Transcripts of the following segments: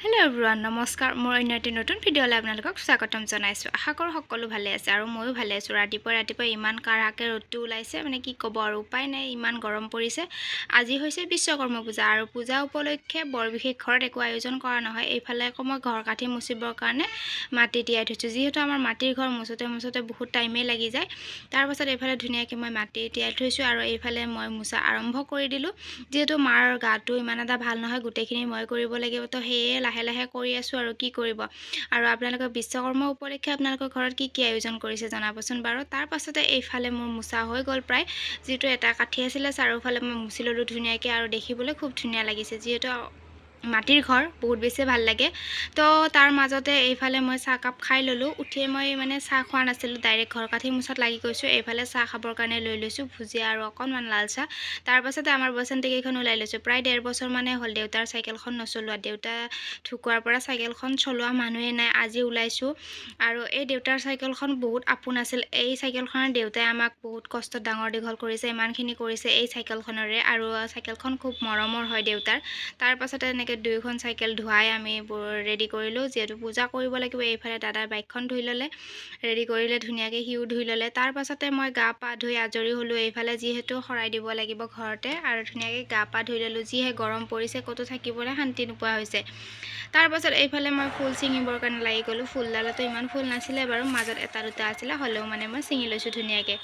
hello everyone नमस्कार मोर अन्य eighty नतुन भिडिओले आपनालोকক स्वागतम जनाइছো आशा करो সকলো ভালে আছে আৰু ময়ো ভালে আছো ৰাতিপুৱা ইমান কাৰাকে ৰ'দটো ওলাইছে মানে কি ক'ব আৰু উপায় নাই ইমান গৰম পৰিছে আজি হৈছে বিশ্বকৰ্মা পূজা আৰু পূজা উপলক্ষে বৰ বিশেষ ঘৰত একো আয়োজন কৰা নহয় এইফালে মই ঘৰ কাঠি মুচিবৰ কাৰণে মাটি তিয়াই থৈছো যেহেতু আমাৰ মাটিৰ ঘৰ মুছতে বহুত টাইমে লাগি যায় তাৰ পাছত এইফালে ধুনিয়াকে মই মাটি তিয়াই থৈছো আৰু এইফালে মই মুছা আৰম্ভ কৰি দিলো যেহেতু মাৰ গাটো ইমান এটা ভাল নহয় গুটেখিনি মই কৰিব লাগিব তো হেয়ে লাহে লাহে কৰি আছো আৰু কি কৰিব আৰু আপোনালোকৰ বিশ্বকৰ্মা উপলক্ষে আপোনালোকৰ ঘৰত কি আয়োজন কৰিছে জনাবচোন বাৰু তাৰ পাছতে এইফালে মোৰ মুছা হৈ গল প্ৰায় যেটো এটা কাঠি আছিল চাৰিওফালে মই মুছি ললো ধুনিয়াকে আৰু দেখিবলৈ খুব ধুনিয়া লাগিছে যেটো মাটিৰ ঘৰ বহুত বেছি ভাল লাগে তো তাৰ মাজতে এইফালে মই চাহ কাপ খাই ললো উঠিয়ে মই মানে চাহ খোৱা নাছিলো ডাইৰেক্ট ঘৰ কাঠি মুছাত লাগি গৈছো এইফালে চাহ খাবৰ কাৰণে লৈ লৈছো ভুজিয়া আৰু অকনমান লাল চাহ তাৰ পাছতে আমাৰ বসন্ত কেইখন ওলাই লৈছো প্ৰায় 1.5 বছৰ মানে হল দেউতাৰ সাইকেলখন নচলোৱা দেউতা ঠুকুৱাৰ পৰা সাইকেলখন চলোৱা মানুহে নাই আজি ওলাইছো আৰু এই দেউতাৰ সাইকেলখন বহুত আপোন আছিল এই সাইকেলখনৰ দেউতাই আমাক বহুত কষ্ট ডাঙৰ দীঘল কৰিছে ইমানখিনি কৰিছে এই সাইকেলখনৰে আৰু সাইকেলখন খুব মৰমৰ হয় দেউতাৰ তাৰ পাছতে এনেকৈ দুইখন সাইকেল ধুৱাই আমি ৰেডি কৰিলো যেহেতু পূজা কৰিব লাগিব এইফালে দাদাৰ বাইকখন ধুই ললে ৰেডি কৰিলে ধুনিয়াকে হিউ ধুই ললে তাৰ পাছতে মই গা পা ধুই আজৰি হলো এইফালে যেহেতু খৰাই দিব লাগিব ঘৰতে আৰু ধুনিয়াকে গা পা ধুই ললো যিহে গৰম পৰিছে কতো থাকিবলৈ শান্তি নোপোৱা হৈছে তাৰ পাছত এইফালে মই ফুল ছিঙিবৰ কাৰণে লাগি গলো ফুলডালতো ইমান ফুল নাছিলে বাৰু মাজত এটা দুটা আছিল হলেও মানে মই ছিঙি লৈছো ধুনিয়াকে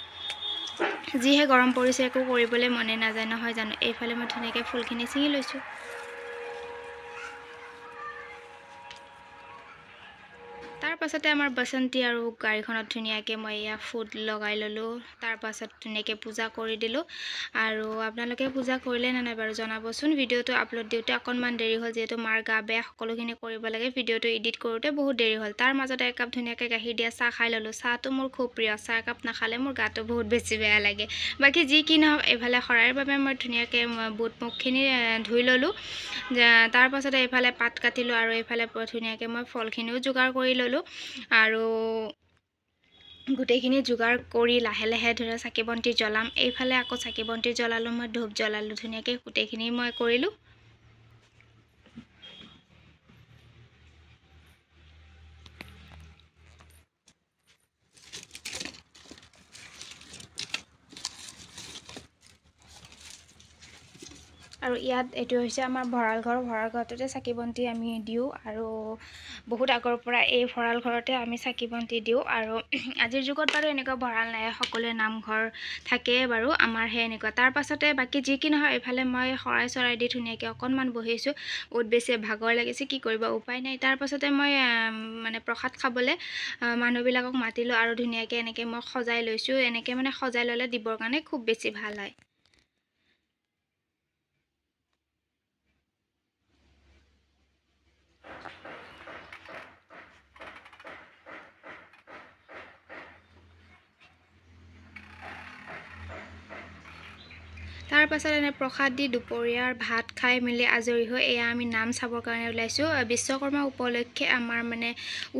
যিহে গৰম পৰিছে একো কৰিবলৈ মনে নাযায় নহয় জানো এইফালে মই ধুনিয়াকে ফুলখিনি ছিঙি লৈছো তাৰ পাছতে আমাৰ বসন্তী আৰু গাড়ীখনত ধুনিয়াকে মই ইয়া ফুড লগাই ললো তাৰ পাছত ধুনিয়াকে পূজা কৰি দিলো আৰু আপোনালোকে পূজা কৰিলে না নাই বাৰু জনাবচোন ভিডিওটো আপলোড দিওতে অকনমান দেৰি হ'ল যেহেতু মাৰ গা বেয়া সকলোখিনি কৰিব লাগে ভিডিওটো এডিট কৰোতে বহুত দেৰি হ'ল তাৰ মাজতে এক কাপ ধুনিয়াকে গাখীৰ দিয়া চাহ খাই ললো চাহটো মোৰ খুব প্ৰিয় চাহ কাপ নাখালে মোৰ গাটো বহুত বেছি বেয়া লাগে বাকি যি কি নহওক এইফালে খৰাৰ বাবে মই ধুনিয়াকে বুট মুখখিনি ধুই ললো তাৰ পাছতে এইফালে পাত কাটিলো আৰু এইফালে ধুনিয়াকে মই ফলখিনিও যোগাৰ কৰি ললো আৰু গুটেখিনি যোগাৰ কৰি লাহে লাহে ধৰা চাকি বন্তি জ্বলাম এইফালে আকৌ চাকি বন্তি জ্বলালো মই ধূপ জ্বলালো ধুনিয়াকে গুটেখিনি মই কৰিলো আৰু ইয়াত এটো হৈছে আমাৰ ভৰাল ঘৰতে চাকি বন্তি আমি দিও আৰু বহুত আগৰ পৰা এই ভৰাল ঘৰতে আমি চাকি বন্তি দিও আৰু আজিৰ যুগত বাৰু এনেকুৱা ভৰাল নাই সকলোৱে নামঘৰ থাকে বাৰু আমাৰ হে এনেকুৱা তাৰ পাছতে বাকি যি কি নহয় এফালে মই চৰাই দি ধুনিয়াকে অকনমান বহিছো বহুত বেছি ভাগৰ লাগিছে কি কৰিব উপায় নাই তাৰ পাছতে মই মানে প্ৰসাদ খাবলে মানুহবিলাকক মাতিলো আৰু ধুনিয়াকে এনেকে মই সজাই লৈছো এনেকে মানে সজাই ললে দিবৰ কাৰণে খুব বেছি ভাল হয় তাৰ পাছত এনে প্ৰসাদ দি দুপৰীয়াৰ ভাত খাই মিলি আজৰি হৈ এয়া আমি নাম চাবৰ কাৰণে ওলাইছো বিশ্বকৰ্মা উপলক্ষে আমাৰ মানে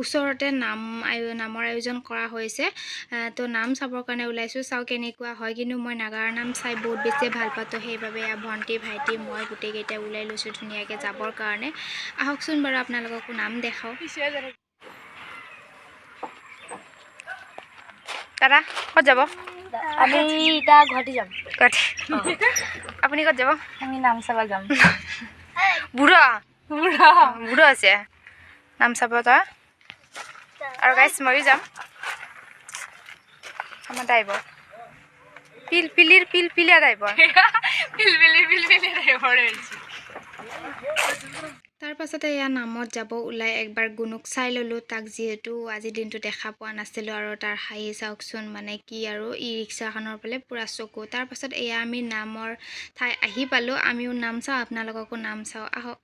ওচৰতে নামৰ আয়োজন কৰা হৈছে তো নাম চাবৰ কাৰণে ওলাইছো চাও কেনেকুৱা হয় কিন্তু মই নাগাৰ নাম চাই বহুত বেছি ভাল পাতো সেইবাবে ভন্টি ভাইটি মই গুটেই কেইটা ওলাই লৈছো ধুনিয়াকে যাবৰ কাৰণে আহকচোন বাৰু আপোনালোককো নাম দেখাও দাদা ক'ত যাব আমি ইটা ঘটি যাম ক'ত আপুনি ক'ত যাব আমি নাম চাবা যাম বুঢ়া আছে নাম চাব তই আৰু গাইছ ময়ো যাম আমাৰ ড্ৰাইভাৰ পিলপিলিয়া ড্ৰাইভাৰ তাৰ পাছতে এয়া নামত যাব ওলাই একবাৰ গুণুক চাই ললো তাক যেহেতু আজি দিনটো দেখা পোৱা নাছিলো আৰু তাৰ হাঁহি চাওকচোন মানে কি আৰু ই ৰিক্সাখনৰ ফালে পুৰা চকু তাৰ পাছত এয়া আমি নামৰ ঠাই আহি পালো আমিও নাম চাওঁ আপোনালোককো নাম চাওঁ আহক